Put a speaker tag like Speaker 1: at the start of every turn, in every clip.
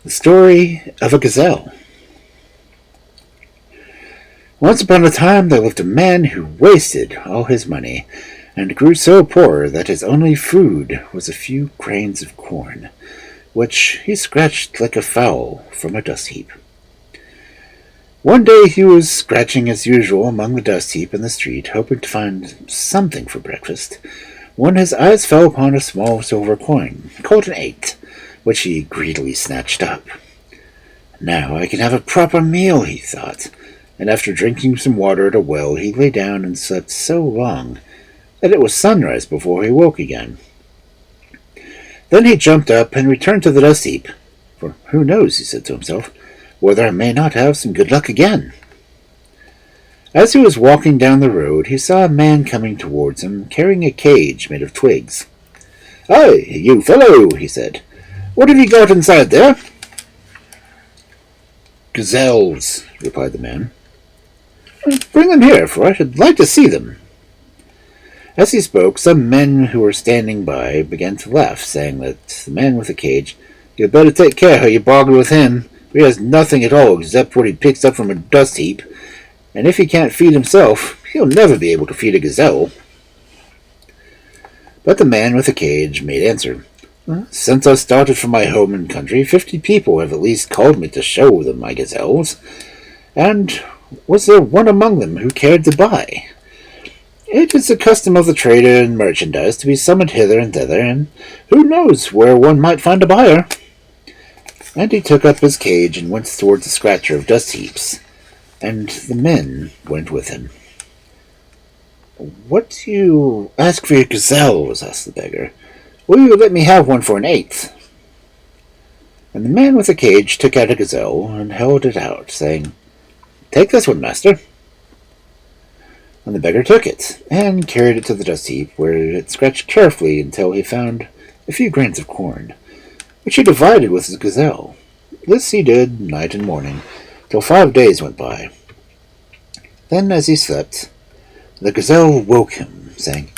Speaker 1: The Story of a Gazelle. Once upon a time there lived a man who wasted all his money and grew so poor that his only food was a few grains of corn, which he scratched like a fowl from a dust heap. One day he was scratching as usual among the dust heap in the street, hoping to find something for breakfast, when his eyes fell upon a small silver coin, called an eighth, which he greedily snatched up. Now I can have a proper meal, he thought, and after drinking some water at a well he lay down and slept so long that it was sunrise before he woke again. Then he jumped up and returned to the dust heap, for who knows, he said to himself, whether I may not have some good luck again. As he was walking down the road, he saw a man coming towards him, carrying a cage made of twigs. "Hi, you fellow," he said. "What have you got inside there?" "Gazelles," replied the man. "Bring them here, for I should like to see them." As he spoke, some men who were standing by began to laugh, saying that the man with the cage, "You'd better take care how you bargain with him, for he has nothing at all except what he picks up from a dust heap, and if he can't feed himself, he'll never be able to feed a gazelle." But the man with the cage made answer, "Since I started from my home and country, 50 people have at least called me to show them my gazelles, and was there one among them who cared to buy? It is the custom of the trader and merchandise to be summoned hither and thither, and who knows where one might find a buyer?" And he took up his cage and went towards the scratcher of dust heaps, and the men went with him. "What do you ask for your gazelles?" asked the beggar. "Will you let me have one for an eighth?" And the man with the cage took out a gazelle and held it out, saying, "Take this one, master." And the beggar took it, and carried it to the dust heap, where it scratched carefully until he found a few grains of corn, which he divided with his gazelle. This he did night and morning, till 5 days went by. Then, as he slept, the gazelle woke him, saying,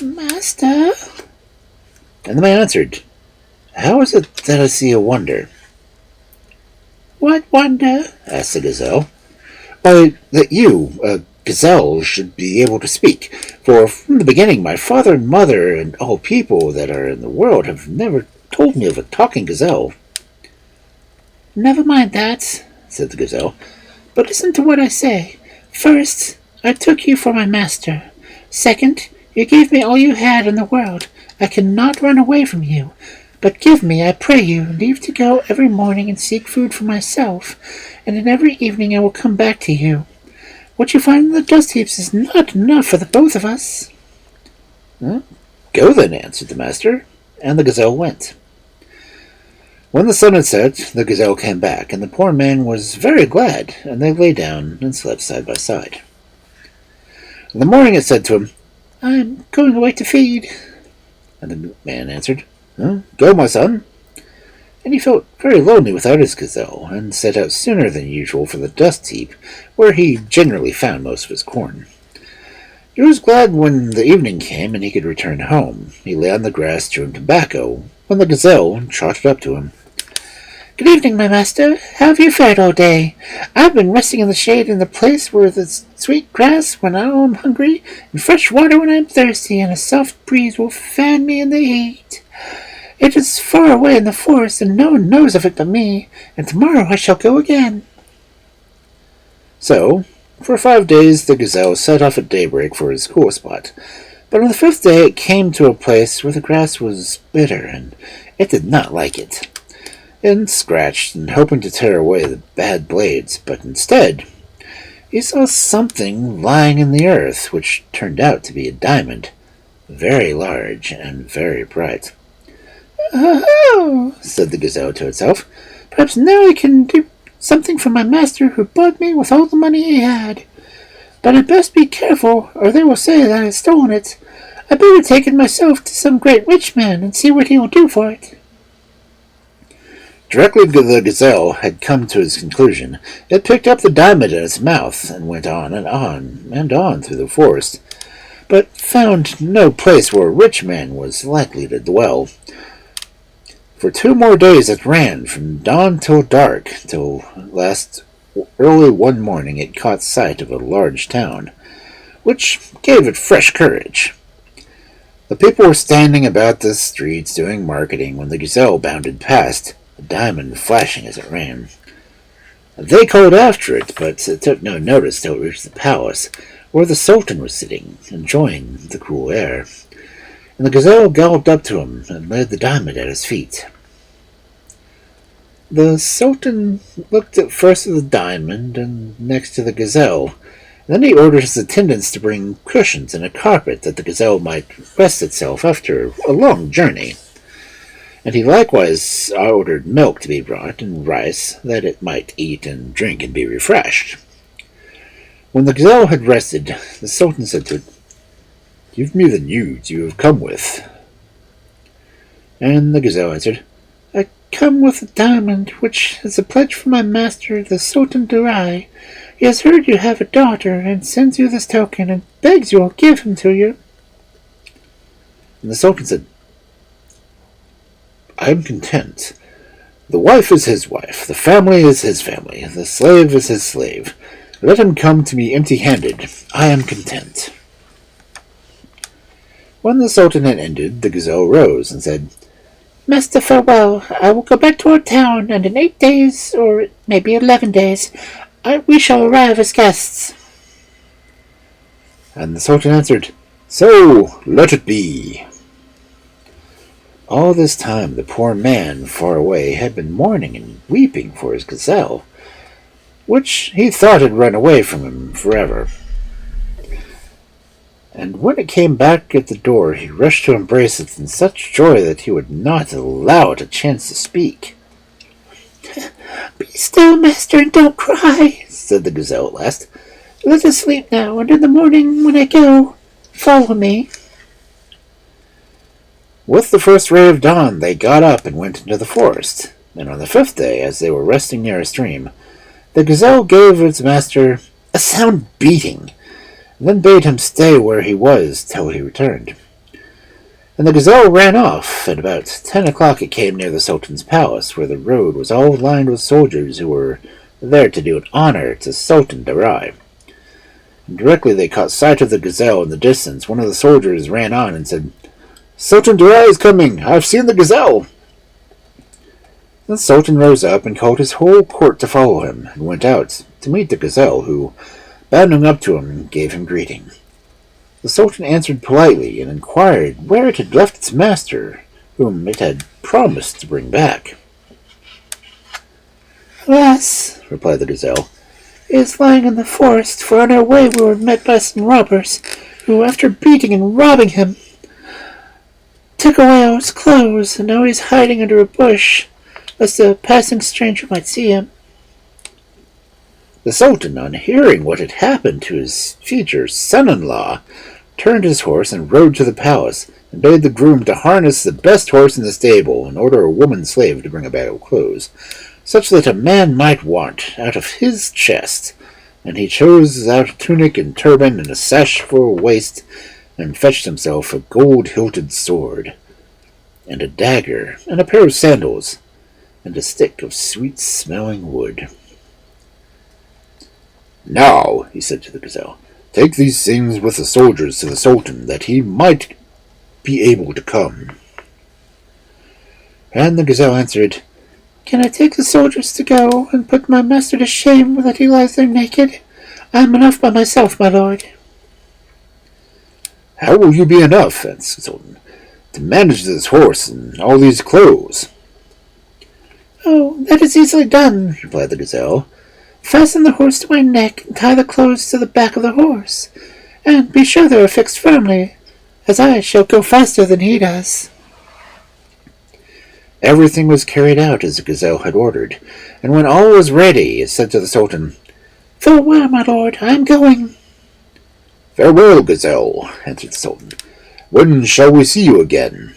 Speaker 1: "Master." And the man answered, "How is it that I see a wonder?" "What wonder?" asked the gazelle. "Why, that you, a gazelle, should be able to speak, for from the beginning my father and mother and all people that are in the world have never told me of a talking gazelle." "Never mind that," said the gazelle, "but listen to what I say. First, I took you for my master. Second, you gave me all you had in the world. I cannot run away from you, but give me, I pray you, leave to go every morning and seek food for myself, and in every evening I will come back to you. What you find in the dust heaps is not enough for the both of us." "Go then," answered the master, and the gazelle went. When the sun had set, the gazelle came back, and the poor man was very glad, and they lay down and slept side by side. In the morning it said to him, "I am going away to feed." And the man answered, "Go, my son." And he felt very lonely without his gazelle, and set out sooner than usual for the dust heap, where he generally found most of his corn. He was glad when the evening came and he could return home. He lay on the grass chewing tobacco, when the gazelle trotted up to him. "Good evening, my master. How have you fared all day? I've been resting in the shade in the place where there's sweet grass when I am hungry, and fresh water when I am thirsty, and a soft breeze will fan me in the heat. It is far away in the forest, and no one knows of it but me, and tomorrow I shall go again." So, for 5 days the gazelle set off at daybreak for his cool spot, but on the 5th day it came to a place where the grass was bitter, and it did not like it. It scratched, and hoping to tear away the bad blades, but instead he saw something lying in the earth, which turned out to be a diamond, very large and very bright. "Oh," said the gazelle to itself, "perhaps now I can do something for my master who bought me with all the money he had. But I'd best be careful, or they will say that I have stolen it. I'd better take it myself to some great rich man and see what he will do for it." Directly the gazelle had come to his conclusion, it picked up the diamond in its mouth and went on and on and on through the forest, but found no place where a rich man was likely to dwell. For 2 more days it ran, from dawn till dark, till last early one morning it caught sight of a large town, which gave it fresh courage. The people were standing about the streets doing marketing when the gazelle bounded past, a diamond flashing as it ran. They called after it, but it took no notice till it reached the palace, where the Sultan was sitting, enjoying the cool air. And the gazelle galloped up to him and laid the diamond at his feet. The Sultan looked at first at the diamond and next to the gazelle. Then he ordered his attendants to bring cushions and a carpet that the gazelle might rest itself after a long journey. And he likewise ordered milk to be brought and rice, that it might eat and drink and be refreshed. When the gazelle had rested, the Sultan said to it, "Give me the news you have come with." And the gazelle answered, "I come with a diamond, which is a pledge from my master, the Sultan Durai. He has heard you have a daughter, and sends you this token, and begs you will give him to you." And the Sultan said, "I am content. The wife is his wife, the family is his family, the slave is his slave. Let him come to me empty-handed. I am content." When the Sultan had ended, the gazelle rose and said, "Master, farewell. I will go back to our town, and in 8 days, or maybe 11 days, we shall arrive as guests." And the Sultan answered, "So let it be." All this time the poor man far away had been mourning and weeping for his gazelle, which he thought had run away from him forever. And when it came back at the door, he rushed to embrace it in such joy that he would not allow it a chance to speak. "Be still, master, and don't cry," said the gazelle at last. "Let us sleep now, and in the morning, when I go, follow me." With the first ray of dawn, they got up and went into the forest. And on the 5th day, as they were resting near a stream, the gazelle gave its master a sound beating, and then bade him stay where he was till he returned. And the gazelle ran off, and about 10 o'clock it came near the Sultan's palace, where the road was all lined with soldiers who were there to do an honor to Sultan Darai. And directly they caught sight of the gazelle in the distance, one of the soldiers ran on and said, "Sultan Darai is coming! I have seen the gazelle!" The Sultan rose up and called his whole court to follow him, and went out to meet the gazelle, who, bounding up to him, gave him greeting. The Sultan answered politely, and inquired where it had left its master, whom it had promised to bring back. "Alas," replied the gazelle, "he is lying in the forest, for on our way we were met by some robbers, who, after beating and robbing him, took away all his clothes, and now he is hiding under a bush, lest a passing stranger might see him." The Sultan, on hearing what had happened to his future son-in-law, turned his horse and rode to the palace, and bade the groom to harness the best horse in the stable, and order a woman slave to bring a bag of clothes, such that a man might want out of his chest. And he chose out a tunic and turban and a sash for a waist, and fetched himself a gold-hilted sword, and a dagger, and a pair of sandals, and a stick of sweet-smelling wood. "Now," he said to the gazelle, "take these things with the soldiers to the Sultan, that he might be able to come." And the gazelle answered, "Can I take the soldiers to go, and put my master to shame that he lies there naked? I am enough by myself, my lord." "How will you be enough," answered the Sultan, "to manage this horse and all these clothes?" "Oh, that is easily done," replied the gazelle. "Fasten the horse to my neck, and tie the clothes to the back of the horse, and be sure they are fixed firmly, as I shall go faster than he does." Everything was carried out as the gazelle had ordered, and when all was ready, it said to the Sultan, "Farewell, my lord, I am going." "Farewell, gazelle," answered the Sultan. "When shall we see you again?"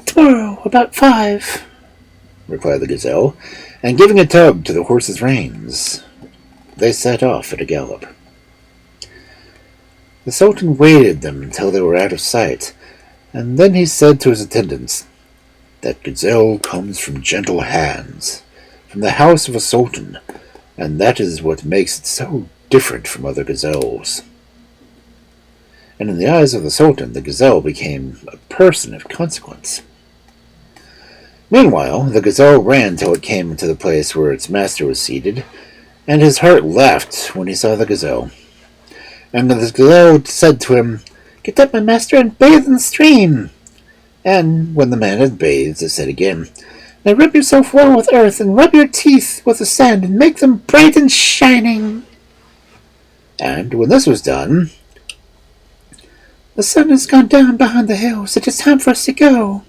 Speaker 1: "Tomorrow, about 5, replied the gazelle, and giving a tug to the horse's reins, they set off at a gallop. The Sultan waited them until they were out of sight, and then he said to his attendants, That Gazelle comes from gentle hands, from the house of a sultan, and that is what makes it so different from other gazelles. And in the eyes of the sultan, the gazelle became a person of consequence. Meanwhile, the gazelle ran till it came to the place where its master was seated, and his heart leapt when he saw the gazelle. And the gazelle said to him, "Get up, my master, and bathe in the stream." And when the man had bathed, it said again, "Now rub yourself well with earth, and rub your teeth with the sand, and make them bright and shining." And when this was done, "The sun has gone down behind the hills. It is time for us to go."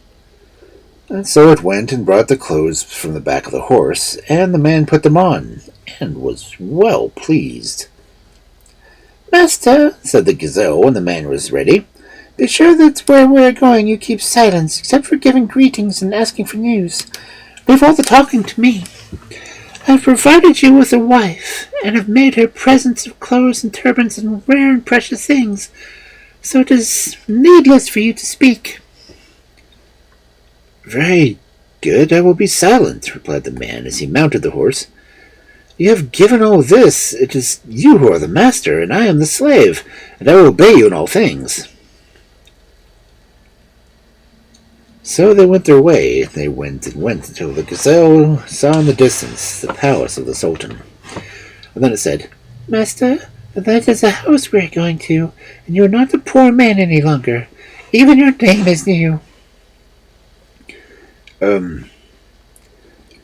Speaker 1: And so it went and brought the clothes from the back of the horse, and the man put them on, and was well pleased. "Master," said the gazelle when the man was ready, "be sure that where we are going you keep silence, except for giving greetings and asking for news. Leave all the talking to me. I have provided you with a wife, and have made her presents of clothes and turbans and rare and precious things, so it is needless for you to speak." "Very good, I will be silent," replied the man as he mounted the horse. "You have given all this. It is you who are the master, and I am the slave, and I will obey you in all things." So they went their way. They went and went until the gazelle saw in the distance the palace of the sultan. And then it said, "Master, that is the house we are going to, and you are not a poor man any longer. Even your name is new."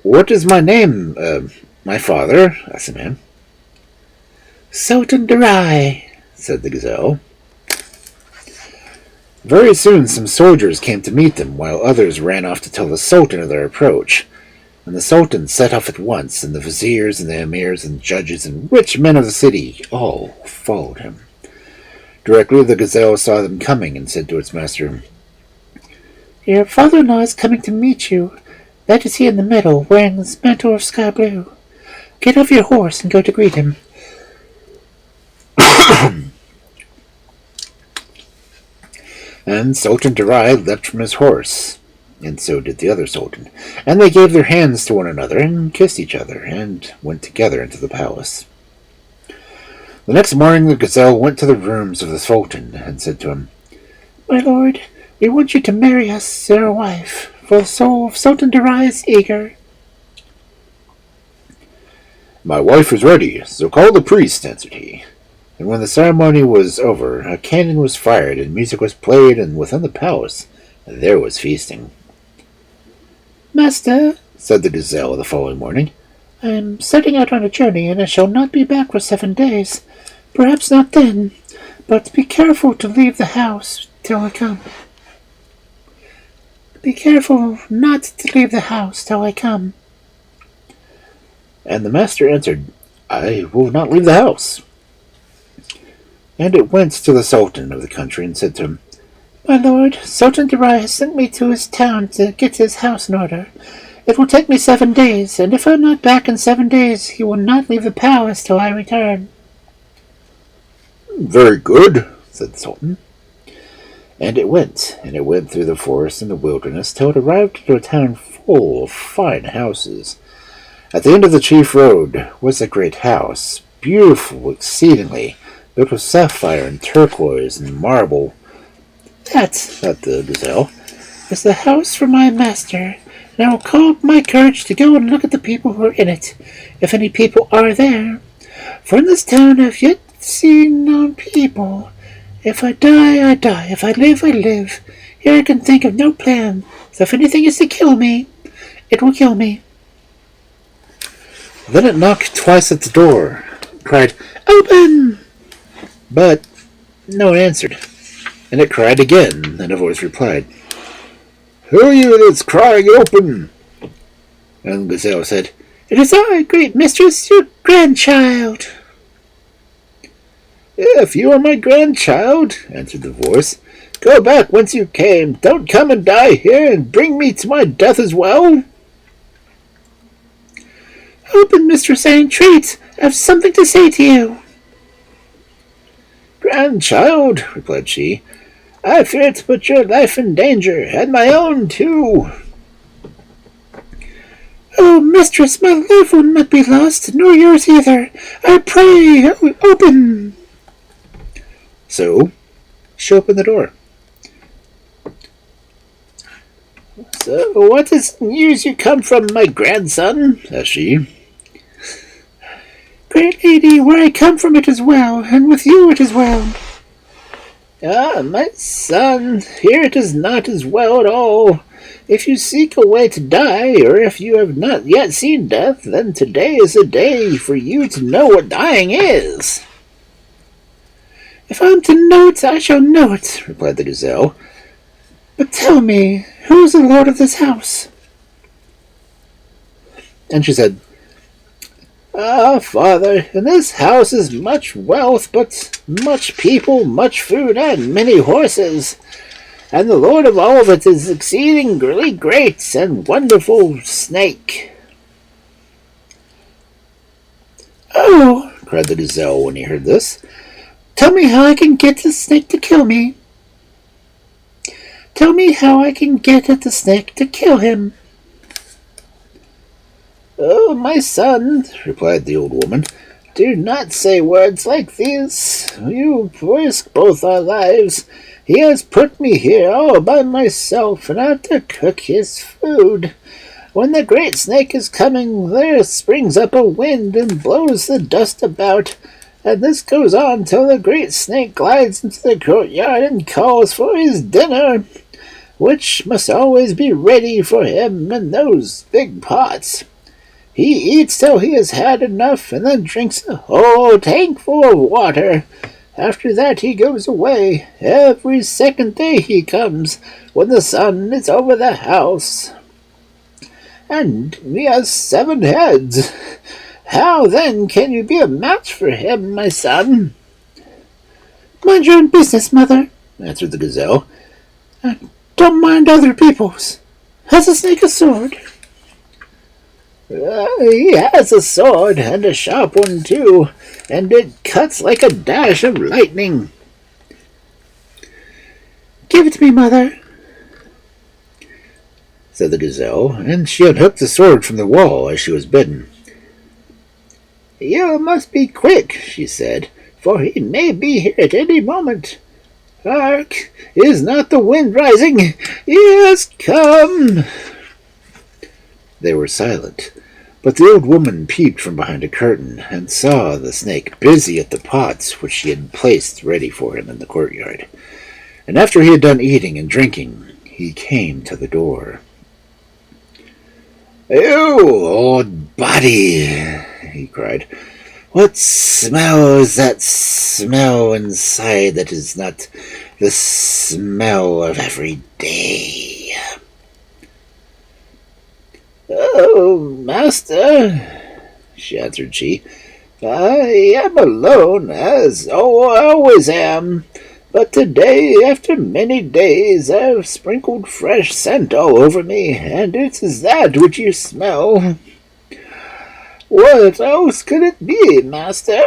Speaker 1: What is my name, my father?" asked the man. "Sultan Darai," said the gazelle. Very soon some soldiers came to meet them, while others ran off to tell the sultan of their approach. And the sultan set off at once, and the viziers and the emirs and judges and rich men of the city all followed him. Directly the gazelle saw them coming, and said to its master, "Your father-in-law is coming to meet you. That is he in the middle, wearing his mantle of sky blue. Get off your horse and go to greet him." And Sultan Darai leapt from his horse, and so did the other sultan, and they gave their hands to one another, and kissed each other, and went together into the palace. The next morning the gazelle went to the rooms of the sultan, and said to him, "My lord, we want you to marry us our wife, for the soul of Sultan Darai is eager." "My wife is ready, so call the priest," answered he. And when the ceremony was over, a cannon was fired, and music was played, and within the palace there was feasting. "Master," said the gazelle the following morning, "I am setting out on a journey, and I shall not be back for 7 days. Perhaps not then, but be careful to leave the house till I come. Be careful not to leave the house till I come." And the master answered, "I will not leave the house." And it went to the sultan of the country, and said to him, "My lord, Sultan Darai has sent me to his town to get his house in order. It will take me 7 days, and if I am not back in 7 days, he will not leave the palace till I return." "Very good," said the sultan. And it went through the forest and the wilderness, till it arrived at a town full of fine houses. At the end of the chief road was a great house, beautiful exceedingly, built with sapphire and turquoise and marble. "That," thought the gazelle, "is the house for my master, and I will call up my courage to go and look at the people who are in it, if any people are there. For in this town I have yet seen no people. If I die, I die. If I live, I live. Here I can think of no plan, so if anything is to kill me, it will kill me." Then it knocked twice at the door, cried, "Open!" But no one answered, and it cried again, and a voice replied, "Who are you that is crying open?" And the gazelle said, "It is I, great mistress, your grandchild." "If you are my grandchild," answered the voice, "go back whence you came. Don't come and die here, and bring me to my death as well." "Open, mistress, I entreat. I have something to say to you." "Grandchild," replied she, "I fear to put your life in danger, and my own too." Oh, mistress, my life will not be lost, nor yours either. I pray, open. So she opened the door. So what is news you come from, my grandson? Asked she. Great lady, where I come from it is well, and with you it is well. Ah, my son, here it is not as well at all. If you seek a way to die, or if you have not yet seen death, then today is a day for you to know what dying is. If I am to know it, I shall know it, replied the gazelle. But tell me, who is the lord of this house? And she said, Ah, father, in this house is much wealth, but much people, much food, and many horses. And the lord of all of it is exceedingly great and wonderful snake. Oh, cried the gazelle when he heard this. Tell me how I can get the snake to kill me. Tell me how I can get at the snake to kill him. Oh, my son, replied the old woman, do not say words like these. You risk both our lives. He has put me here all by myself, and I have to cook his food. When the great snake is coming, there springs up a wind and blows the dust about, and this goes on till the great snake glides into the courtyard and calls for his dinner, which must always be ready for him in those big pots. He eats till he has had enough, and then drinks a whole tankful of water. After that he goes away. Every second day he comes, when the sun is over the house. And he has 7 heads. How then can you be a match for him, my son? Mind your own business, mother, answered the gazelle. Don't mind other people's. Has the snake a sword? He has a sword, and a sharp one too, and it cuts like a dash of lightning. Give it to me, mother, said the gazelle, and she unhooked the sword from the wall as she was bidden. You must be quick, she said, for he may be here at any moment. Hark! Is not the wind rising? He has come! They were silent, but the old woman peeped from behind a curtain and saw the snake busy at the pots which she had placed ready for him in the courtyard. And after he had done eating and drinking, he came to the door. "You old body!" he cried. "What smell is that smell inside that is not the smell of every day?" "Oh, master," answered she, "I am alone, as I always am. But today, after many days, I have sprinkled fresh scent all over me, and it is that which you smell. What else could it be, master?"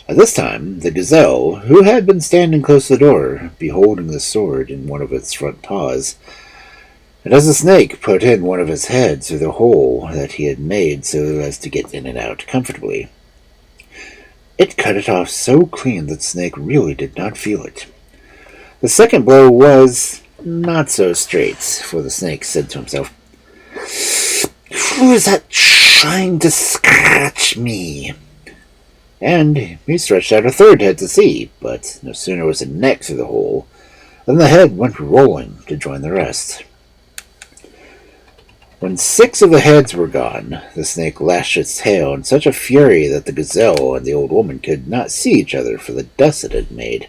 Speaker 1: At this time, the gazelle, who had been standing close to the door, beholding the sword in one of its front paws, and as the snake put in one of his heads through the hole that he had made so as to get in and out comfortably, it cut it off so clean that the snake really did not feel it. The second blow was not so straight, for the snake said to himself, "Who is that trying to scratch me?" And he stretched out a third head to see, but no sooner was the neck through the hole than the head went rolling to join the rest. When 6 of the heads were gone, the snake lashed its tail in such a fury that the gazelle and the old woman could not see each other for the dust it had made.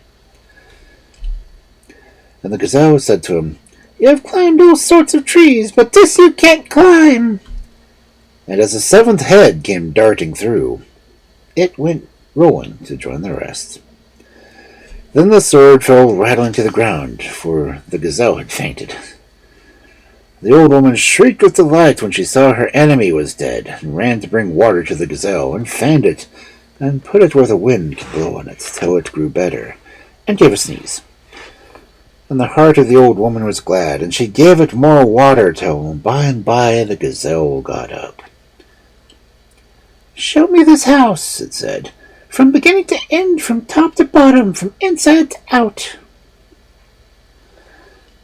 Speaker 1: And the gazelle said to him, "You have climbed all sorts of trees, but this you can't climb." And as the 7th head came darting through, it went rolling to join the rest. Then the sword fell rattling to the ground, for the gazelle had fainted. The old woman shrieked with delight when she saw her enemy was dead, and ran to bring water to the gazelle, and fanned it, and put it where the wind could blow on it, till it grew better, and gave a sneeze. And the heart of the old woman was glad, and she gave it more water till by and by the gazelle got up. "Show me this house," it said, "from beginning to end, from top to bottom, from inside to out."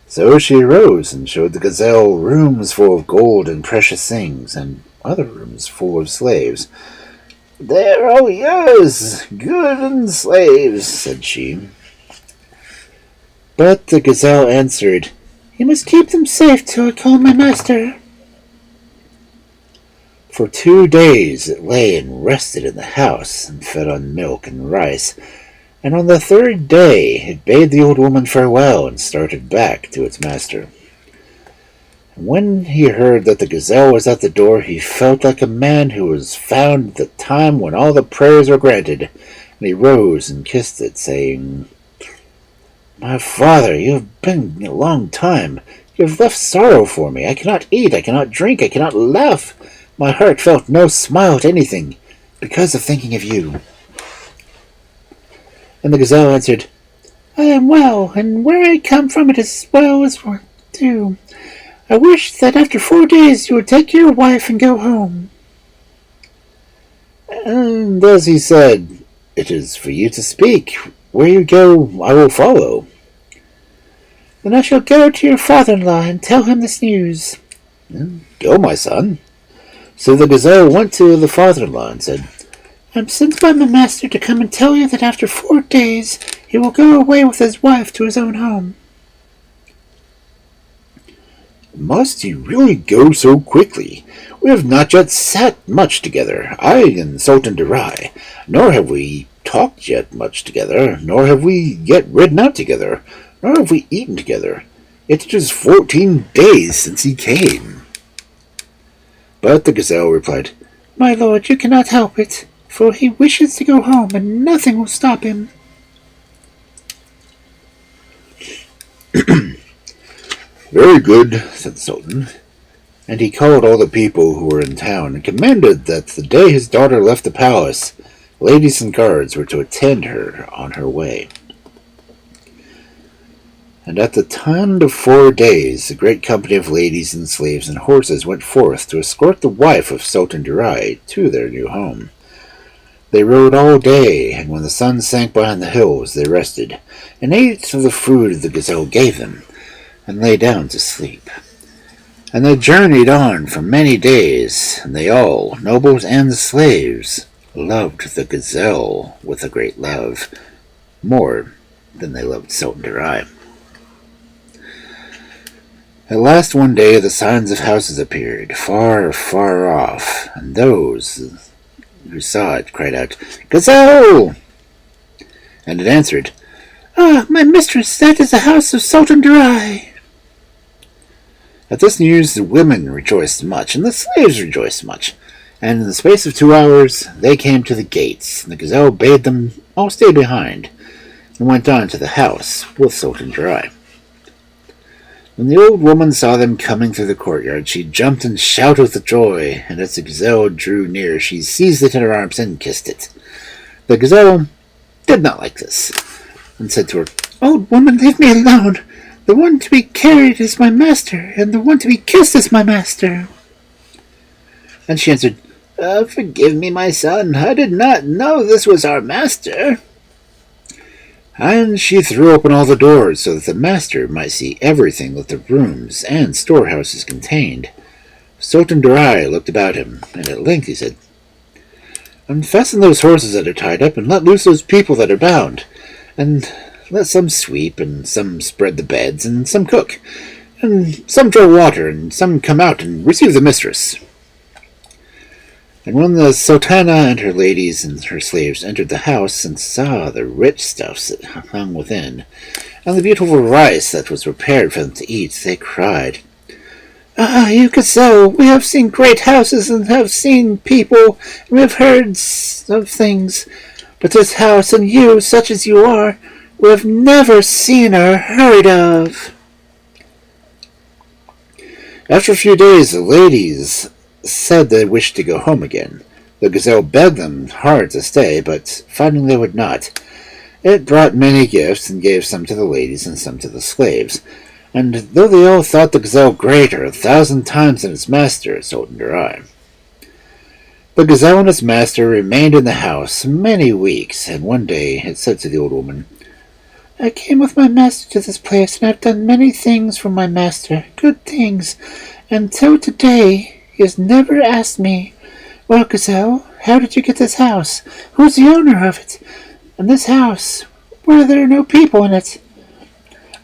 Speaker 1: So she arose and showed the gazelle rooms full of gold and precious things, and other rooms full of slaves. "They're all yours, good and slaves," said she. But the gazelle answered, "You must keep them safe till I call my master." For 2 days it lay and rested in the house, and fed on milk and rice, and on the 3rd day it bade the old woman farewell and started back to its master. And when he heard that the gazelle was at the door, he felt like a man who was found at the time when all the prayers were granted, and he rose and kissed it, saying, "My father, you have been a long time. You have left sorrow for me. I cannot eat, I cannot drink, I cannot laugh. My heart felt no smile at anything, because of thinking of you." And the gazelle answered, "I am well, and where I come from it is as well as too. I wish that after 4 days you would take your wife and go home." And as he said, "It is for you to speak. Where you go, I will follow." "Then I shall go to your father-in-law and tell him this news." "Go, my son." So the gazelle went to the father-in-law and said, "I am sent by my master to come and tell you that after 4 days he will go away with his wife to his own home." "Must he really go so quickly? We have not yet sat much together, I and Sultan Darai, nor have we talked yet much together, nor have we yet ridden out together, nor have we eaten together. It is 14 days since he came." But the gazelle replied, "My lord, you cannot help it, for he wishes to go home, and nothing will stop him." "Very good," said the Sultan, and he called all the people who were in town, and commanded that the day his daughter left the palace, ladies and guards were to attend her on her way. And at the end of 4 days, a great company of ladies and slaves and horses went forth to escort the wife of Sultan Darai to their new home. They rode all day, and when the sun sank behind the hills, they rested, and ate of the food the gazelle gave them, and lay down to sleep. And they journeyed on for many days, and they all, nobles and slaves, loved the gazelle with a great love, more than they loved Sultan Darai. At last one day the signs of houses appeared, far, far off, and those who saw it cried out, "Gazelle!" And it answered, "Ah, my mistress, that is the house of Sultan Darai." At this news the women rejoiced much, and the slaves rejoiced much, and in the space of 2 hours they came to the gates, and the gazelle bade them all stay behind, and went on to the house with Sultan Darai. When the old woman saw them coming through the courtyard, she jumped and shouted with joy, and as the gazelle drew near, she seized it in her arms and kissed it. The gazelle did not like this, and said to her, "Old woman, leave me alone. The one to be carried is my master, and the one to be kissed is my master." And she answered, "Forgive me, my son. I did not know this was our master." And she threw open all the doors so that the master might see everything that the rooms and storehouses contained. Sultan Darai looked about him, and at length he said, "Unfasten those horses that are tied up, and let loose those people that are bound, and let some sweep, and some spread the beds, and some cook, and some draw water, and some come out and receive the mistress." And when the sultana and her ladies and her slaves entered the house and saw the rich stuffs that hung within, and the beautiful rice that was prepared for them to eat, they cried, "Ah, you gazelle, we have seen great houses and have seen people, and we have heard of things, but this house and you, such as you are, we have never seen or heard of." After a few days, the ladies said they wished to go home again. The gazelle begged them hard to stay, but finding they would not, It brought many gifts, and gave some to the ladies and some to the slaves. And though they all thought the gazelle greater 1,000 times than its master, so opened her eye. The gazelle and its master remained in the house many weeks, and one day it said to the old woman, "I came with my master to this place, and I've done many things for my master, good things, and till today he has never asked me, 'Well, Gazelle, how did you get this house? Who's the owner of it? And this house, why are there no people in it?'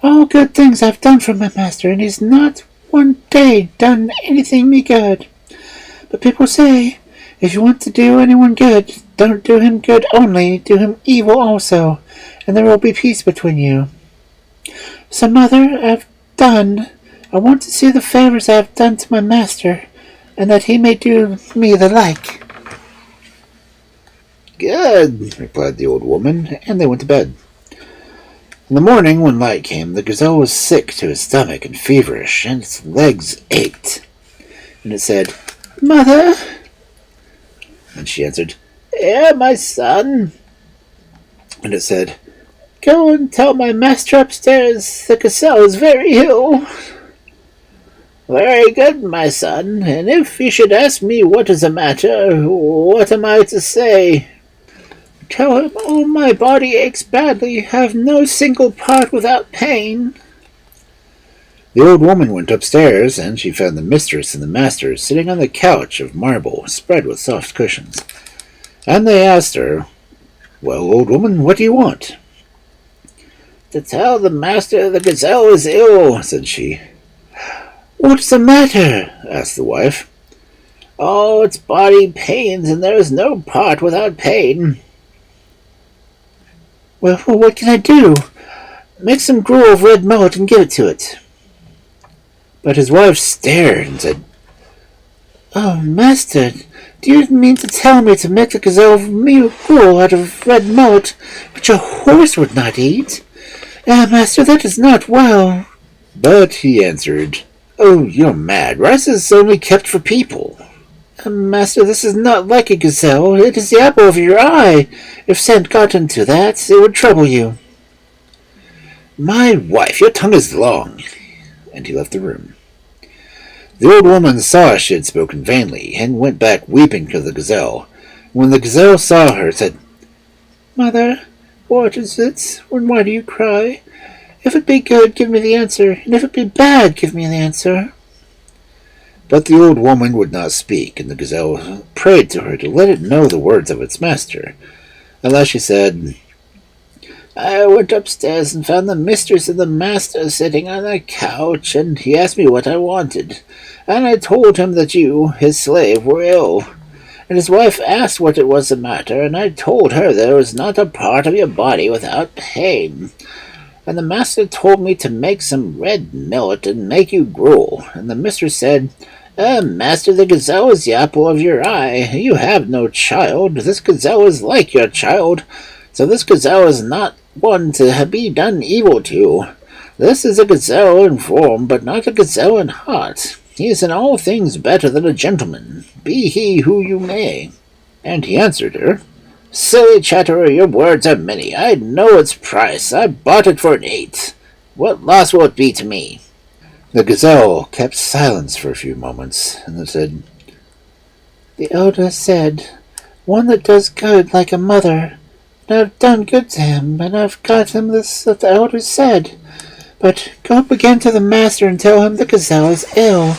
Speaker 1: All good things I've done for my master, and he's not one day done anything me good. But people say, if you want to do anyone good, don't do him good only, do him evil also, and there will be peace between you. So, Mother, I want to see the favors I have done to my master, and that he may do me the like."
Speaker 2: "Good," replied the old woman, and they went to bed.
Speaker 1: In the morning, when light came, the gazelle was sick to his stomach and feverish, and its legs ached. And it said, "Mother," and she answered,
Speaker 2: "Yeah, my son."
Speaker 1: And it said,
Speaker 2: "Go and tell my master upstairs the gazelle is very ill." "Very good, my son, and if he should ask me what is the matter, what am I to say?" "Tell him all my body aches badly, have no single part without pain."
Speaker 1: The old woman went upstairs, and she found the mistress and the master sitting on the couch of marble, spread with soft cushions. And they asked her, "Well, old woman, what do you want?"
Speaker 2: "To tell the master the gazelle is ill," said she.
Speaker 1: "What's the matter?" asked the wife.
Speaker 2: "Oh, its body pains, and there is no part without pain."
Speaker 1: "Well, what can I do?"
Speaker 2: "Make some gruel of red mullet and give it to it."
Speaker 1: But his wife stared and said,
Speaker 2: "Oh, master, do you mean to tell me to make the gazelle gruel out of red mullet, which a horse would not eat? Ah, master, that is not well."
Speaker 1: But he answered, "Oh, you're mad. Rice is only kept for people."
Speaker 2: "Master, this is not like a gazelle. It is the apple of your eye. If scent got into that, it would trouble you."
Speaker 1: "My wife, your tongue is long." And he left the room. The old woman saw she had spoken vainly, and went back weeping to the gazelle. When the gazelle saw her, said,
Speaker 2: "Mother, what is it, and why do you cry? If it be good, give me the answer, and if it be bad, give me the answer."
Speaker 1: But the old woman would not speak, and the gazelle prayed to her to let it know the words of its master. At last she said,
Speaker 2: "I went upstairs and found the mistress and the master sitting on a couch, and he asked me what I wanted, and I told him that you, his slave, were ill. And his wife asked what it was the matter, and I told her there was not a part of your body without pain. And the master told me to make some red millet and make you gruel, and the mistress said, 'Master, the gazelle is the apple of your eye. You have no child. This gazelle is like your child. So this gazelle is not one to be done evil to. This is a gazelle in form, but not a gazelle in heart. He is in all things better than a gentleman, be he who you may.' And he answered her, 'Silly chatterer, your words are many. I know its price. I bought it for an 8. What loss will it be to me?'
Speaker 1: The gazelle kept silence for a few moments, and then said,
Speaker 2: "The elder said, 'One that does good like a mother. And I've done good to him, and I've got him this that the elder said. But go up again to the master and tell him the gazelle is ill,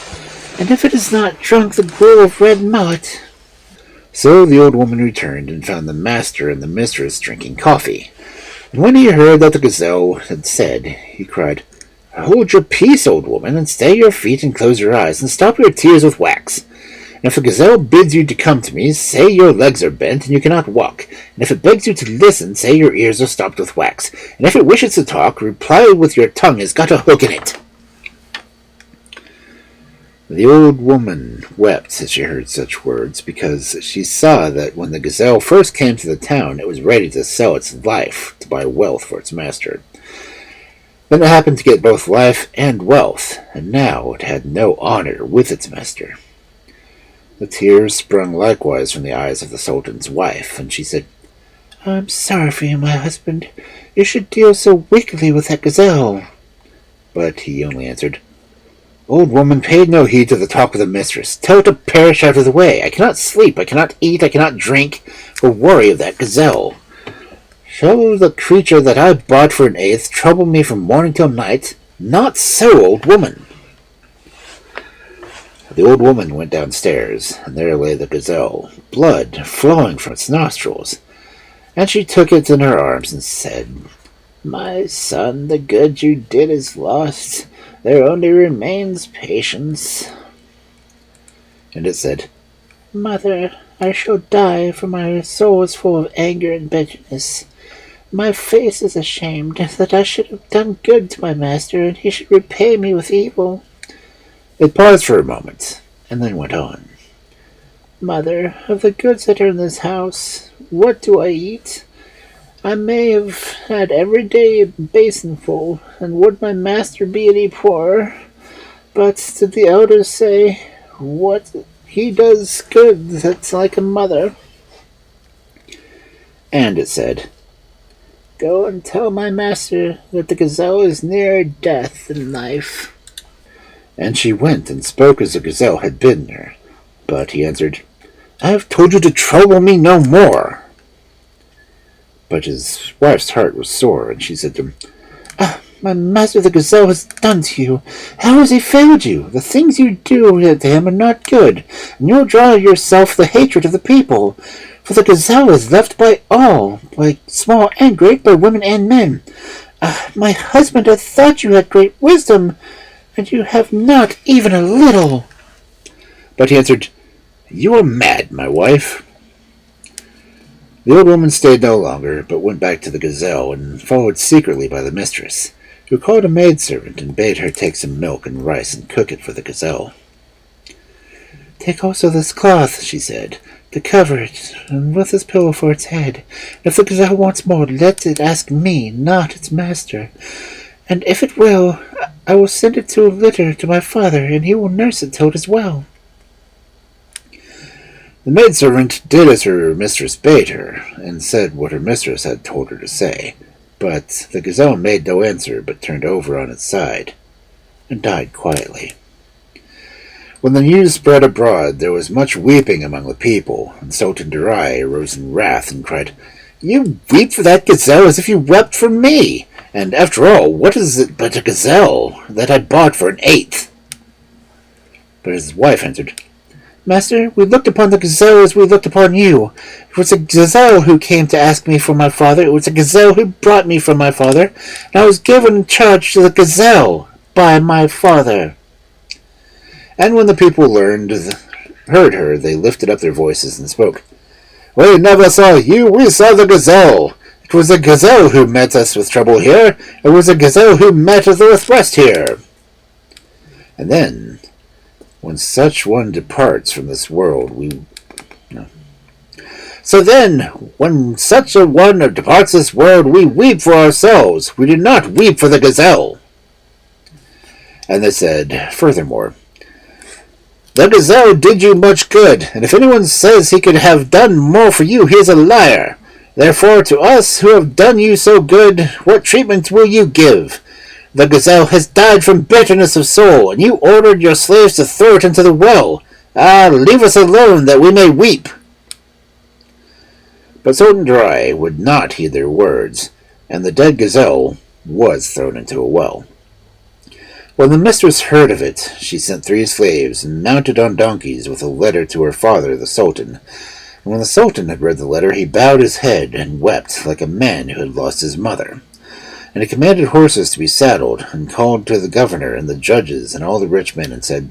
Speaker 2: and if it has not drunk the gruel of red mullet."
Speaker 1: So the old woman returned and found the master and the mistress drinking coffee. And when he heard that the gazelle had said, he cried, "Hold your peace, old woman, and stay your feet and close your eyes, and stop your tears with wax. And if a gazelle bids you to come to me, say your legs are bent and you cannot walk. And if it begs you to listen, say your ears are stopped with wax. And if it wishes to talk, reply with your tongue has got a hook in it." The old woman wept as she heard such words, because she saw that when the gazelle first came to the town, it was ready to sell its life to buy wealth for its master. Then it happened to get both life and wealth, and now it had no honor with its master. The tears sprung likewise from the eyes of the Sultan's wife, and she said,
Speaker 2: I'm sorry for you, my husband. You should deal so wickedly with that gazelle.
Speaker 1: But he only answered, Old woman, pay no heed to the talk of the mistress. Tell her to perish out of the way. I cannot sleep, I cannot eat, I cannot drink, for worry of that gazelle. Shall the creature that I bought for an eighth trouble me from morning till night? Not so, old woman. The old woman went downstairs, and there lay the gazelle, blood flowing from its nostrils. And she took it in her arms and said,
Speaker 2: My son, the good you did is lost. There only remains patience.
Speaker 1: And it said,
Speaker 2: Mother, I shall die, for my soul is full of anger and bitterness. My face is ashamed that I should have done good to my master, and he should repay me with evil.
Speaker 1: It paused for a moment, and then went on.
Speaker 2: Mother, of the goods that are in this house, what do I eat? I may have had every day a basinful, and would my master be any poorer? But did the elders say, what he does good, that's like a mother?
Speaker 1: And it said,
Speaker 2: Go and tell my master that the gazelle is nearer death than life.
Speaker 1: And she went and spoke as the gazelle had bidden her. But he answered, I have told you to trouble me no more. But his wife's heart was sore, and she said to him,
Speaker 2: My master the gazelle has done to you. How has he failed you? The things you do to him are not good, and you'll draw yourself the hatred of the people. For the gazelle is loved by all, by small and great, by women and men. My husband, I thought you had great wisdom, and you have not even a little.
Speaker 1: But he answered, You are mad, my wife. The old woman stayed no longer, but went back to the gazelle, and followed secretly by the mistress, who called a maidservant and bade her take some milk and rice and cook it for the gazelle.
Speaker 2: Take also this cloth, she said, to cover it, and with this pillow for its head. If the gazelle wants more, let it ask me, not its master. And if it will, I will send it to a litter to my father, and he will nurse it till it is well.
Speaker 1: The maidservant did as her mistress bade her, and said what her mistress had told her to say. But the gazelle made no answer, but turned over on its side, and died quietly. When the news spread abroad, there was much weeping among the people, and Sultan Darai arose in wrath and cried, You weep for that gazelle as if you wept for me! And after all, what is it but a gazelle that I bought for an eighth? But his wife answered,
Speaker 2: Master, we looked upon the gazelle as we looked upon you. It was a gazelle who came to ask me for my father. It was a gazelle who brought me from my father. And I was given in charge to the gazelle by my father.
Speaker 1: And when the people heard her, they lifted up their voices and spoke. We never saw you, we saw the gazelle. It was a gazelle who met us with trouble here. It was a gazelle who met us with rest here. And then, when such one departs from this world, when such a one departs this world, we weep for ourselves. We do not weep for the gazelle. And they said, furthermore, The gazelle did you much good, and if anyone says he could have done more for you, he is a liar. Therefore, to us who have done you so good, what treatment will you give? The gazelle has died from bitterness of soul, and you ordered your slaves to throw it into the well. Leave us alone, that we may weep. But Sultan Darai would not heed their words, and the dead gazelle was thrown into a well. When the mistress heard of it, she sent 3 slaves, and mounted on donkeys, with a letter to her father, the Sultan. And when the Sultan had read the letter, he bowed his head and wept like a man who had lost his mother. And he commanded horses to be saddled, and called to the governor and the judges and all the rich men, and said,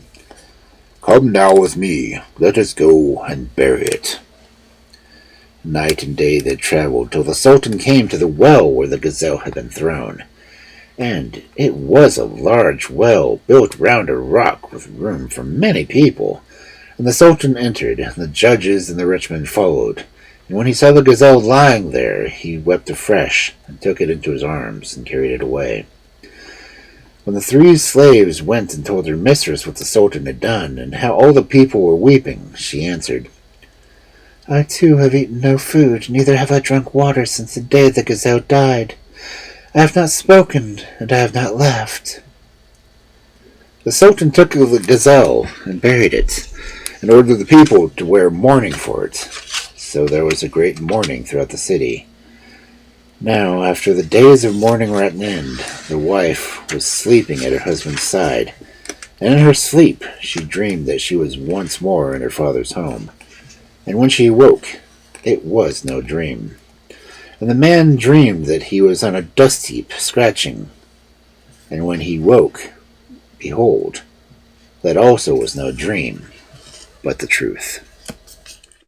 Speaker 1: Come now with me, let us go and bury it. Night and day they traveled, till the Sultan came to the well where the gazelle had been thrown. And it was a large well, built round a rock, with room for many people. And the Sultan entered, and the judges and the rich men followed. And when he saw the gazelle lying there, he wept afresh, and took it into his arms, and carried it away. When the 3 slaves went and told their mistress what the Sultan had done, and how all the people were weeping, she answered,
Speaker 2: I too have eaten no food, neither have I drunk water since the day the gazelle died. I have not spoken, and I have not laughed.
Speaker 1: The Sultan took the gazelle and buried it, and ordered the people to wear mourning for it. So there was a great mourning throughout the city. Now, after the days of mourning were at an end, the wife was sleeping at her husband's side, and in her sleep she dreamed that she was once more in her father's home. And when she awoke, it was no dream. And the man dreamed that he was on a dust heap, scratching. And when he woke, behold, that also was no dream, but the truth.